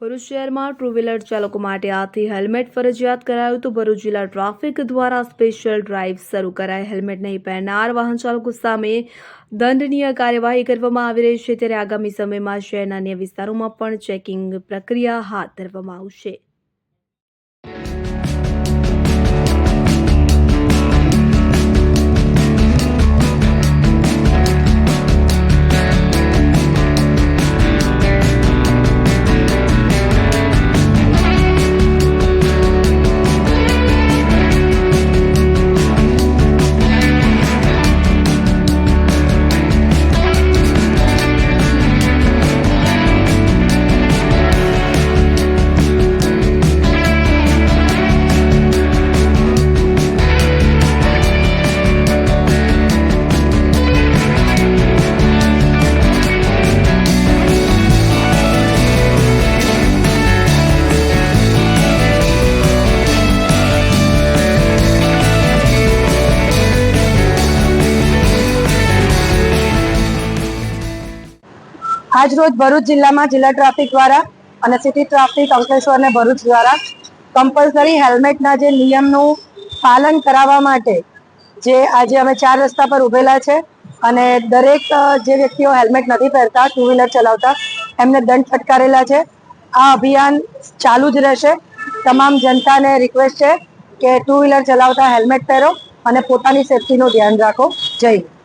ભરૂચ શહેરમાં two wheeler ચાલકો માટે આજથી હેલ્મેટ ફરજિયાત કરાયું તો ભરૂચ જિલ્લા ટ્રાફિક દ્વારા સ્પેશિયલ ડ્રાઇવ શરૂ કરાઈ। હેલ્મેટ નહીં પહેરનાર વાહન ચાલકો સામે દંડનીય કાર્યવાહી કરવામાં આવી રહી છે, ત્યારે આગામી સમયમાં શહેરના અન્ય વિસ્તારોમાં પણ ચેકિંગ પ્રક્રિયા હાથ ધરવામાં આવશે। आज रोज भरूच जिला में जिला ट्राफिक द्वारा और सिटी ट्राफिक अंकलेश्वर ने भरूच द्वारा कम्पलसरी हेल्मेट ना जे नियमनु पालन करावा माटे जे आज अमे 4 रस्ता पर उभेला छे अने दरेक जे व्यक्तिओ हेल्मेट नहीं पहरता टू व्हीलर चलावता एमने दंड फटकारेला छे। आ अभियान चालू ज रहेशे। तमाम जनता ने रिक्वेस्ट है कि टू व्हीलर चलावता हेल्मेट पहरो और पोतानी सेफ्टी नु ध्यान राखो। जय हिंद।